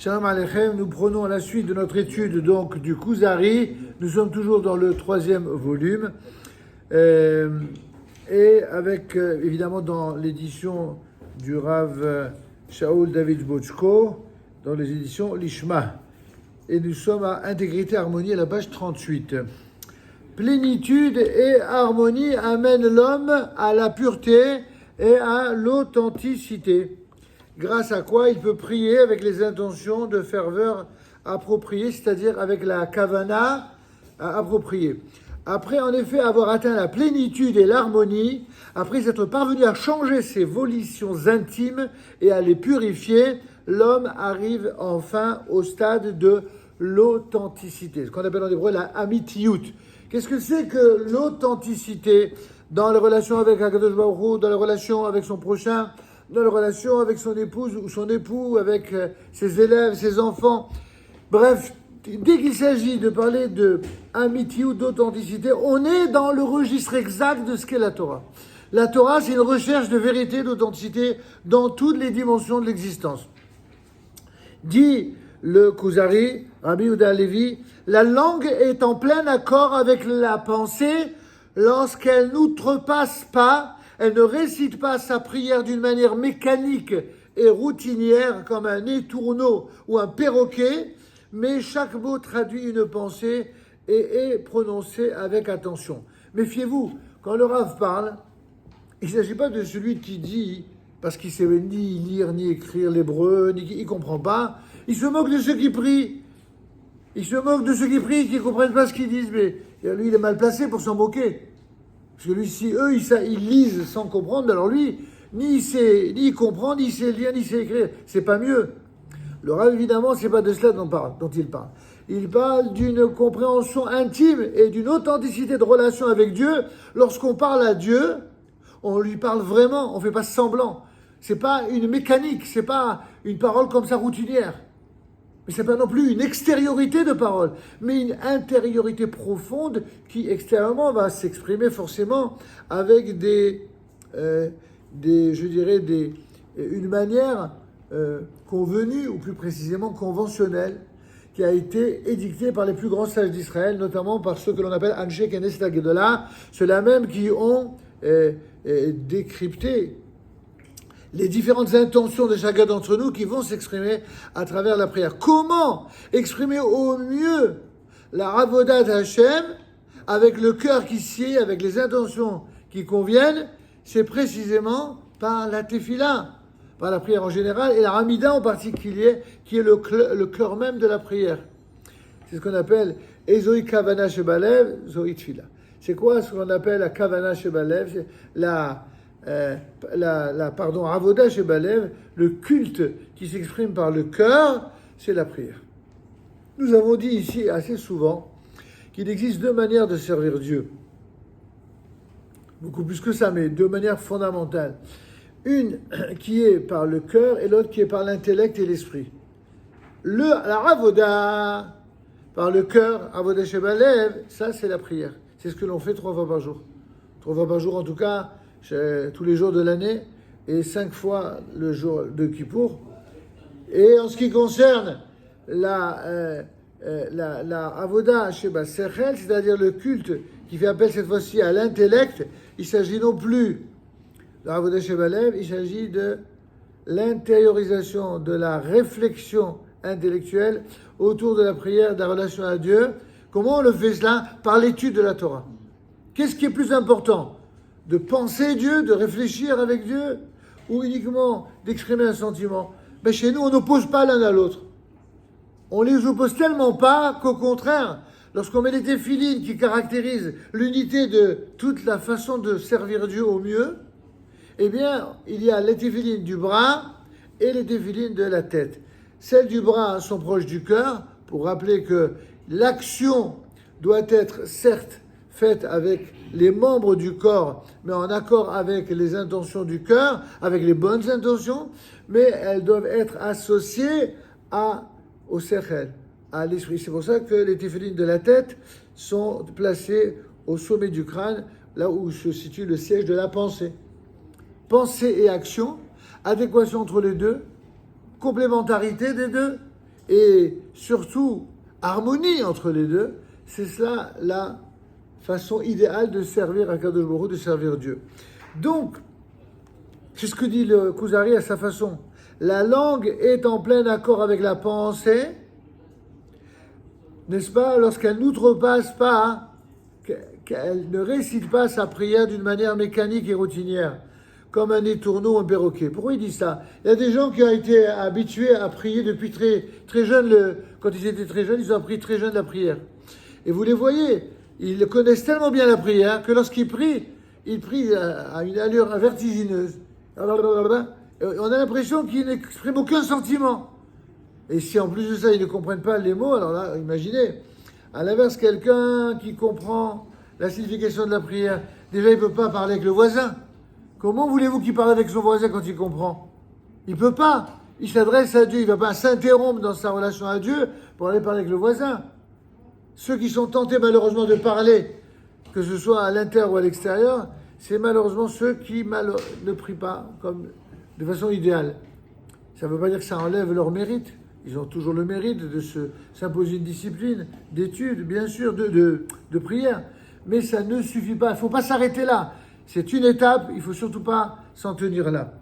Shalom Aleichem, nous prenons la suite de notre étude donc du Kuzari. Nous sommes toujours dans le 3e volume et avec évidemment dans l'édition du Rav Shaul David Bochko, dans les éditions Lishma. Et nous sommes à Intégrité Harmonie à la page 38. Plénitude et harmonie amènent l'homme à la pureté et à l'authenticité. Grâce à quoi il peut prier avec les intentions de ferveur appropriées, c'est-à-dire avec la kavana appropriée. Après, en effet, avoir atteint la plénitude et l'harmonie, après être parvenu à changer ses volitions intimes et à les purifier, l'homme arrive enfin au stade de l'authenticité, ce qu'on appelle en hébreu la amitiyut. Qu'est-ce que c'est que l'authenticité dans les relations avec Akadosh Baruch Hu, dans les relations avec son prochain, dans les relations avec son épouse ou son époux, avec ses élèves, ses enfants. Bref, dès qu'il s'agit de parler de amitié ou d'authenticité, on est dans le registre exact de ce qu'est la Torah. La Torah, c'est une recherche de vérité, d'authenticité dans toutes les dimensions de l'existence. Dit le Kuzari, Rabbi Yehuda Halevi, la langue est en plein accord avec la pensée lorsqu'elle n'outrepasse pas. Elle ne récite pas sa prière d'une manière mécanique et routinière comme un étourneau ou un perroquet, mais chaque mot traduit une pensée et est prononcé avec attention. Méfiez-vous, quand le Rav parle, il ne s'agit pas de celui qui dit, parce qu'il ne sait ni lire ni écrire l'hébreu, il ne comprend pas, il se moque de ceux qui prient. Il se moque de ceux qui prient, qui ne comprennent pas ce qu'ils disent, mais lui, il est mal placé pour s'en moquer. Parce que lui, si eux, ils lisent sans comprendre, alors lui, ni il comprend, ni il sait lire, ni il sait écrire. C'est pas mieux. Le Rav, évidemment, c'est pas de cela dont il parle. Il parle d'une compréhension intime et d'une authenticité de relation avec Dieu. Lorsqu'on parle à Dieu, on lui parle vraiment, on fait pas semblant. C'est pas une mécanique, c'est pas une parole comme ça routinière. Mais c'est pas non plus une extériorité de parole, mais une intériorité profonde qui extérieurement va s'exprimer forcément avec une manière convenue, ou plus précisément conventionnelle, qui a été édictée par les plus grands sages d'Israël, notamment par ceux que l'on appelle Anshe Knesset HaGedolah, ceux-là même qui ont décrypté les différentes intentions de chacun d'entre nous qui vont s'exprimer à travers la prière. Comment exprimer au mieux la Avodat Hashem avec le cœur qui sied, avec les intentions qui conviennent? C'est précisément par la tefila, par la prière en général, et la Hamida en particulier, qui est le cœur même de la prière. C'est ce qu'on appelle Ezoi Kavana Shebalev, Zoi Tfila. C'est quoi ce qu'on appelle la Kavana Shebalev? C'est Avodah Shebalev, le culte qui s'exprime par le cœur, c'est la prière. Nous avons dit ici assez souvent qu'il existe deux manières de servir Dieu. Beaucoup plus que ça, mais deux manières fondamentales. Une qui est par le cœur et l'autre qui est par l'intellect et l'esprit. La Avodah, par le cœur, Avodah Shebalev, ça c'est la prière. C'est ce que l'on fait 3 fois par jour. 3 fois par jour en tout cas, tous les jours de l'année, et 5 fois le jour de Kippour. Et en ce qui concerne la Avodah Sheba Sechel, c'est-à-dire le culte qui fait appel cette fois-ci à l'intellect, il s'agit non plus de l'Avodah Sheba Lev, il s'agit de l'intériorisation de la réflexion intellectuelle autour de la prière, de la relation à Dieu. Comment on le fait cela? Par l'étude de la Torah. Qu'est-ce qui est plus important? De penser Dieu, de réfléchir avec Dieu, ou uniquement d'exprimer un sentiment? Mais chez nous, on n'oppose pas l'un à l'autre. On les oppose tellement pas qu'au contraire, lorsqu'on met les téphilines qui caractérisent l'unité de toute la façon de servir Dieu au mieux, eh bien, il y a les téphilines du bras et les téphilines de la tête. Celles du bras sont proches du cœur, pour rappeler que l'action doit être certes faite avec les membres du corps, mais en accord avec les intentions du cœur, avec les bonnes intentions, mais elles doivent être associées au sechel, à l'esprit. C'est pour ça que les téphilines de la tête sont placées au sommet du crâne, là où se situe le siège de la pensée. Pensée et action, adéquation entre les deux, complémentarité des deux, et surtout harmonie entre les deux, c'est cela la façon idéale de servir Akadosh Baruch Hu, de servir Dieu. Donc, c'est ce que dit le Kuzari à sa façon. La langue est en plein accord avec la pensée, n'est-ce pas, lorsqu'elle n'outrepasse pas, qu'elle ne récite pas sa prière d'une manière mécanique et routinière, comme un étourneau ou un perroquet. Pourquoi il dit ça? Il y a des gens qui ont été habitués à prier depuis très, très jeunes. Quand ils étaient très jeunes, ils ont appris très jeune la prière. Et vous les voyez, ils connaissent tellement bien la prière que lorsqu'ils prient à une allure vertigineuse. On a l'impression qu'ils n'expriment aucun sentiment. Et si en plus de ça, ils ne comprennent pas les mots, alors là, imaginez. À l'inverse, quelqu'un qui comprend la signification de la prière, déjà, il ne peut pas parler avec le voisin. Comment voulez-vous qu'il parle avec son voisin quand il comprend? Il ne peut pas. Il s'adresse à Dieu. Il ne va pas s'interrompre dans sa relation à Dieu pour aller parler avec le voisin. Ceux qui sont tentés malheureusement de parler, que ce soit à l'intérieur ou à l'extérieur, c'est malheureusement ceux qui ne prient pas comme de façon idéale. Ça ne veut pas dire que ça enlève leur mérite. Ils ont toujours le mérite de s'imposer une discipline, d'études, bien sûr, de prière. Mais ça ne suffit pas. Il ne faut pas s'arrêter là. C'est une étape, il ne faut surtout pas s'en tenir là.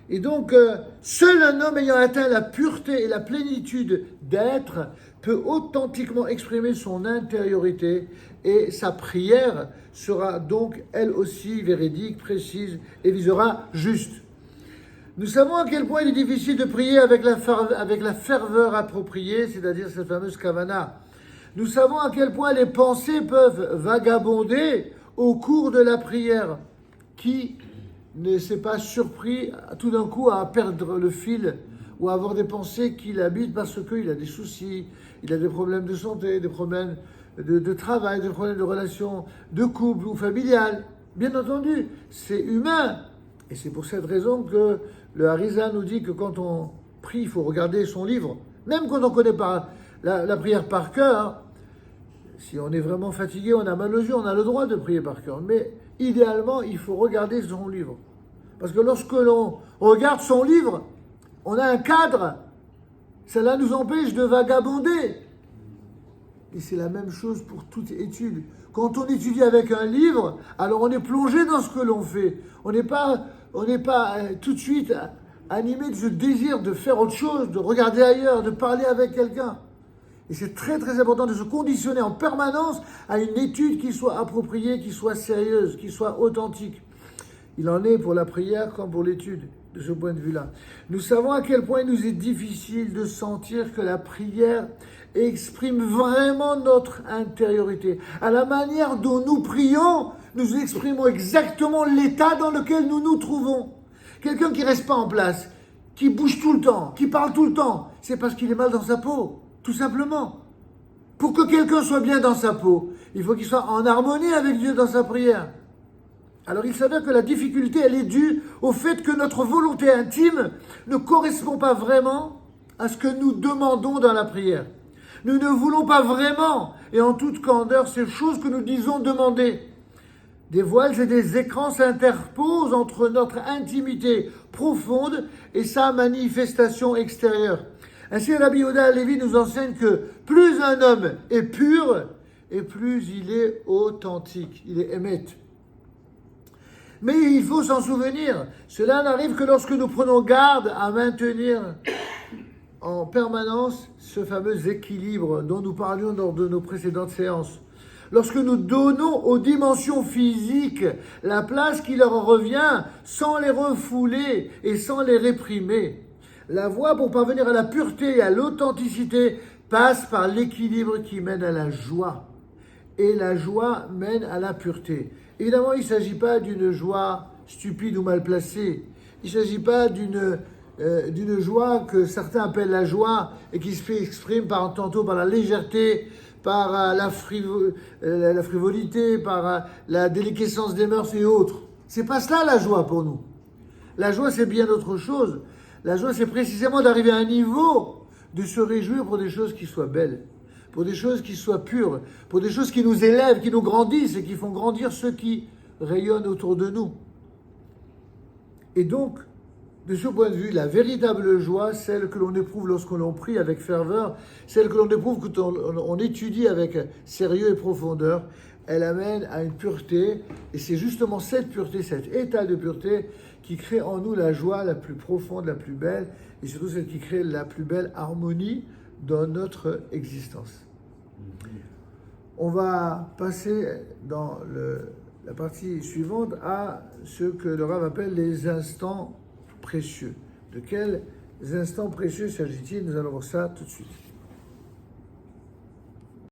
Et donc, seul un homme ayant atteint la pureté et la plénitude d'être peut authentiquement exprimer son intériorité et sa prière sera donc elle aussi véridique, précise et visera juste. Nous savons à quel point il est difficile de prier avec la ferveur appropriée, c'est-à-dire cette fameuse kavana. Nous savons à quel point les pensées peuvent vagabonder au cours de la prière. Qui ne s'est pas surpris tout d'un coup à perdre le fil ou à avoir des pensées qui l'habitent parce qu'il a des soucis, il a des problèmes de santé, des problèmes de travail, des problèmes de relations de couple ou familiales. Bien entendu, c'est humain. Et c'est pour cette raison que le Harizal nous dit que quand on prie, il faut regarder son livre. Même quand on ne connaît pas la prière par cœur, si on est vraiment fatigué, on a mal aux yeux, on a le droit de prier par cœur. Mais idéalement, il faut regarder son livre. Parce que lorsque l'on regarde son livre, on a un cadre. Cela nous empêche de vagabonder. Et c'est la même chose pour toute étude. Quand on étudie avec un livre, alors on est plongé dans ce que l'on fait. On n'est pas tout de suite animé de ce désir de faire autre chose, de regarder ailleurs, de parler avec quelqu'un. Et c'est très très important de se conditionner en permanence à une étude qui soit appropriée, qui soit sérieuse, qui soit authentique. Il en est pour la prière comme pour l'étude, de ce point de vue-là. Nous savons à quel point il nous est difficile de sentir que la prière exprime vraiment notre intériorité. À la manière dont nous prions, nous exprimons exactement l'état dans lequel nous nous trouvons. Quelqu'un qui ne reste pas en place, qui bouge tout le temps, qui parle tout le temps, c'est parce qu'il est mal dans sa peau. Tout simplement. Pour que quelqu'un soit bien dans sa peau, il faut qu'il soit en harmonie avec Dieu dans sa prière. Alors il s'avère que la difficulté, elle est due au fait que notre volonté intime ne correspond pas vraiment à ce que nous demandons dans la prière. Nous ne voulons pas vraiment, et en toute candeur, ces choses que nous disons demander. Des voiles et des écrans s'interposent entre notre intimité profonde et sa manifestation extérieure. Ainsi, Rabbi Yehuda Halevi nous enseigne que plus un homme est pur, et plus il est authentique, il est émet. Mais il faut s'en souvenir, cela n'arrive que lorsque nous prenons garde à maintenir en permanence ce fameux équilibre dont nous parlions lors de nos précédentes séances. Lorsque nous donnons aux dimensions physiques la place qui leur revient sans les refouler et sans les réprimer. La voie pour parvenir à la pureté et à l'authenticité passe par l'équilibre qui mène à la joie. Et la joie mène à la pureté. Évidemment, il ne s'agit pas d'une joie stupide ou mal placée. Il ne s'agit pas d'une joie que certains appellent la joie et qui se exprime tantôt par la légèreté, par la frivolité, par la déliquescence des mœurs et autres. C'est pas cela la joie pour nous. La joie, c'est bien autre chose. La joie, c'est précisément d'arriver à un niveau de se réjouir pour des choses qui soient belles, pour des choses qui soient pures, pour des choses qui nous élèvent, qui nous grandissent et qui font grandir ceux qui rayonnent autour de nous. Et donc, De ce point de vue, la véritable joie, celle que l'on éprouve lorsqu'on l'on prie avec ferveur, celle que l'on éprouve quand on étudie avec sérieux et profondeur, elle amène à une pureté. Et c'est justement cette pureté, cet état de pureté qui crée en nous la joie la plus profonde, la plus belle, et surtout celle qui crée la plus belle harmonie dans notre existence. On va passer dans la partie suivante à ce que le Rav appelle les instants précieux. De quels instants précieux s'agit-il? Nous allons voir ça tout de suite.